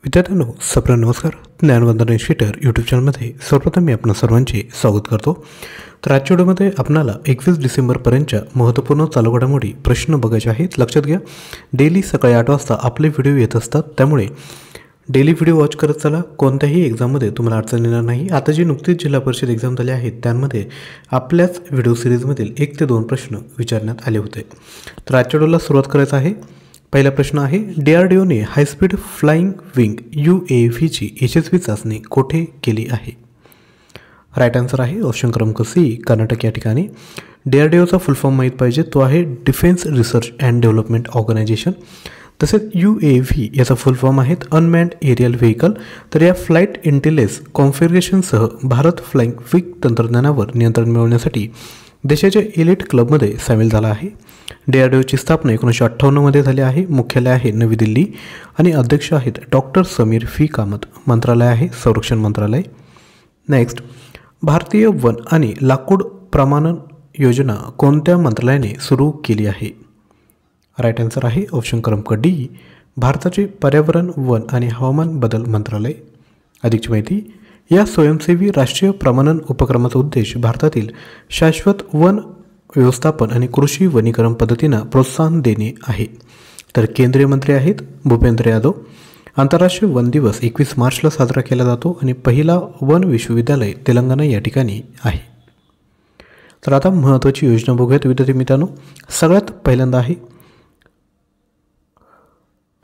विद्यार्थ्यांनो, सप्र नमस्कार. ज्ञानवंदन institute YouTube चॅनलमध्ये सर्वप्रथम मी आपणा सर्वांचे स्वागत करतो. तर आजच्या व्हिडिओमध्ये आपल्याला 21 डिसेंबरपर्यंतच्या महत्त्वपूर्ण चालू घडामोडी प्रश्न बघायचे आहेत. लक्षात घ्या, डेली सकाळी 8 वाजता आपले व्हिडिओ येत असतात, त्यामुळे डेली व्हिडिओ वॉच करत चला. कोणत्याही एक्झाममध्ये तुम्हाला अडचण येणार नाही. आता जी नुकतीच जिल्हा परिषद एक्झाम झाली आहेत त्यामध्ये आपल्याच व्हिडिओ सिरीजमधील 1 ते 2 प्रश्न विचारण्यात आले होते. तर आजच्या व्हिडिओला सुरुवात करायचं आहे. पहिला प्रश्न आहे, DRDOने हायस्पीड फ्लाइंग विंग UAVची यशस्वी चाचणी कोठे केली आहे? राईट आन्सर आहे ऑप्शन क्रमांक सी, कर्नाटक या ठिकाणी. DRDOचा फुल फॉर्म माहीत पाहिजे, तो आहे defence research and development organisation. तसेच UAV याचा फुल फॉर्म आहेत अनमॅन्ड एरियल व्हेकल. तर या फ्लाईट इंटेलिजन्स कॉन्फिगरेशनसह भारत फ्लाइंग विंग तंत्रज्ञानावर नियंत्रण मिळवण्यासाठी देशाच्या एलिट क्लबमध्ये सामील झाला आहे. DRDOची स्थापना 1958मध्ये झाली आहे. मुख्यालय आहे नवी दिल्ली आणि अध्यक्ष आहेत डॉक्टर समीर फी कामत. मंत्रालय आहे संरक्षण मंत्रालय. नेक्स्ट, भारतीय वन आणि लाकूड प्रमाणन योजना कोणत्या मंत्रालयाने सुरू केली आहे? राईट आन्सर आहे ऑप्शन क्रमांक डी, भारताचे पर्यावरण, वन आणि हवामान बदल मंत्रालय. अधिकची माहिती, या स्वयंसेवी राष्ट्रीय प्रमाणन उपक्रमाचा उद्देश भारतातील शाश्वत वन व्यवस्थापन आणि कृषी वनीकरण पद्धतींना प्रोत्साहन देणे आहे. तर केंद्रीय मंत्री आहेत भूपेंद्र यादव. आंतरराष्ट्रीय वन दिवस 21 मार्चला साजरा केला जातो आणि पहिला वन विश्वविद्यालय तेलंगणा या ठिकाणी आहे. तर आता महत्त्वाची योजना बघूयात विद्यार्थी मित्रांनो. सगळ्यात पहिल्यांदा आहे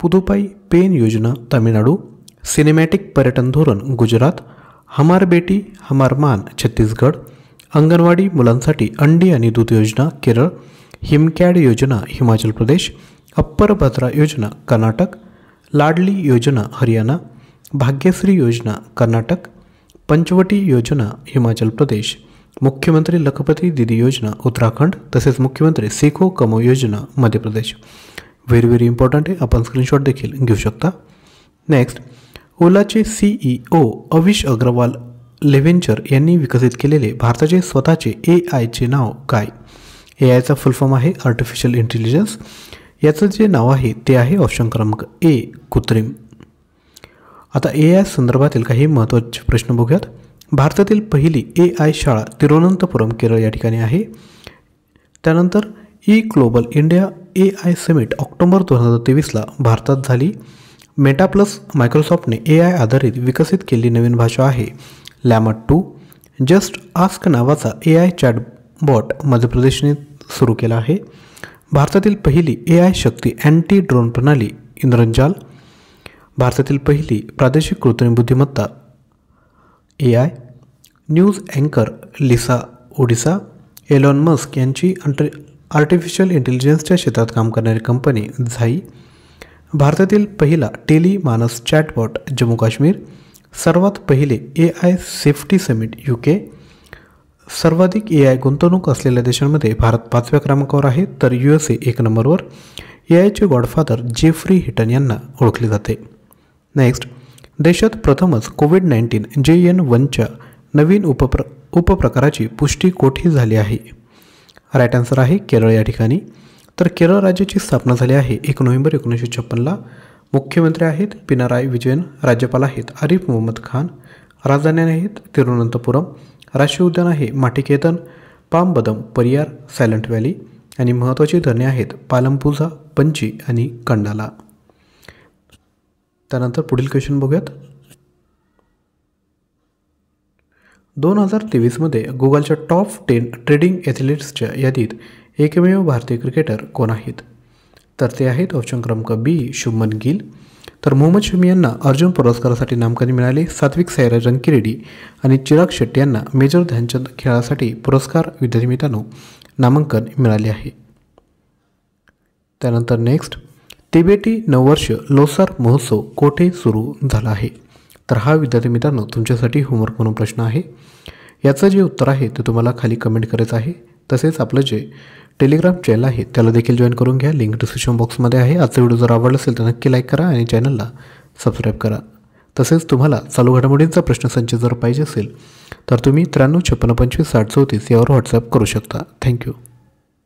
पुदुपाई पेन योजना तामिळनाडू, सिनेमॅटिक पर्यटन धोरण गुजरात, हमार बेटी हमार मान छत्तीसगड, अंगणवाडी मुलांसाठी अंडी आणि दूध योजना केरळ, हिमकॅड योजना हिमाचल प्रदेश, अप्पर भद्रा योजना कर्नाटक, लाडली योजना हरियाणा, भाग्यश्री योजना कर्नाटक, पंचवटी योजना हिमाचल प्रदेश, मुख्यमंत्री लखपती दीदी योजना उत्तराखंड, तसेच मुख्यमंत्री सीखो कमो योजना मध्य प्रदेश. व्हेरी इम्पॉर्टंट आहे, आपण स्क्रीनशॉट देखील घेऊ शकता. नेक्स्ट, ओलाचे CEO अविश अग्रवाल लेव्हेंचर यांनी विकसित केलेले भारताचे स्वतःचे AIचे नाव काय? AIचा फुल फॉर्म आहे आर्टिफिशियल इंटेलिजन्स. याचं जे नाव आहे ते आहे ऑप्शन क्रमांक A, कृत्रिम. आता AI संदर्भातील काही महत्त्वाचे प्रश्न बघूयात. भारतातील पहिली AI शाळा तिरुवनंतपुरम केरळ या ठिकाणी आहे. त्यानंतर global India AI summit October 2023ला भारतात झाली. मेटा प्लस मायक्रोसॉफ्टने AI आधारित विकसित केलेली नवीन भाषा आहे लॅमा 2. जस्ट आस्क नावाचा AI चॅटबॉट मध्य प्रदेशने सुरू केला आहे. भारतातील पहिली AI शक्ती अँटी ड्रोन प्रणाली इंद्रजाल. भारतातील पहिली प्रादेशिक कृत्रिम बुद्धिमत्ता AI. न्यूज अँकर लिसा ओडिसा. एलॉन मस्क यांची आर्टिफिशियल इंटेलिजन्सच्या क्षेत्रात काम करणारी कंपनी झाई. भारतातील पहिला टेली मानस चॅटबॉट जम्मू काश्मीर. सर्वात पहिले AI सेफ्टी समिट UK. सर्वाधिक AI गुंतवणूक असलेल्या देशांमध्ये भारत 5व्या क्रमांकावर आहे, तर USA 1 नंबरवर. AIचे गॉडफादर जेफ्री हिटन यांना ओळखले जाते. नेक्स्ट, देशात प्रथमच COVID-19 JN1च्या नवीन उपप्रकाराची पुष्टी कोठे झाली आहे? राईट आन्सर आहे केरळ या ठिकाणी. तर केरळ राज्याची स्थापना झाली आहे 1 नोव्हेंबर 1956ला. मुख्यमंत्री आहेत पिनाराई विजयन. राज्यपाल आहेत आरिफ मोहम्मद खान. राजधानी आहेत तिरुवनंतपुरम. राष्ट्रीय उद्यान आहे माटिकेतन, पामबदम, परियार, सायलेंट व्हॅली. आणि महत्त्वाची धरणे आहेत पालमपुझा, पंची आणि कंडाला. त्यानंतर पुढील क्वेश्चन बघूयात. 2023मध्ये गुगलच्या टॉप 10 ट्रेडिंग ॲथलीट्सच्या यादीत एकमेव भारतीय क्रिकेटर कोण आहेत? तर ते आहेत ऑप्शन क्रमांक B, शुभमन गिल. तर मोहम्मद शमी यांना अर्जुन पुरस्कारासाठी नामांकन मिळाले. सात्विक साईराज रंकिरेड्डी आणि चिराग शेट्टी यांना मेजर ध्यानचंद खेळासाठी पुरस्कार विद्यार्थी मित्रांनो नामांकन मिळाले आहे. त्यानंतर नेक्स्ट, तिबेटी नववर्ष लोसार महोत्सव कोठे सुरू झाला आहे? तर हा विद्यार्थी मित्रांनो तुमच्यासाठी होमवर्क म्हणून प्रश्न आहे. याचं जे उत्तर आहे ते तुम्हाला खाली कमेंट करायचं आहे. तसेच आपलं जे टेलिग्राम चॅनल आहे त्याला देखील जॉईन करून घ्या. लिंक डिस्क्रिप्शन बॉक्समध्ये आहे. आजचा व्हिडिओ जर आवडला असेल तर नक्की लाईक करा आणि चॅनलला सबस्क्राईब करा. तसेच तुम्हाला चालू घडामोडींचा प्रश्नसंच जर पाहिजे असेल तर तुम्ही 93 56 25 60 34 यावर व्हॉट्सअप करू शकता. थँक्यू.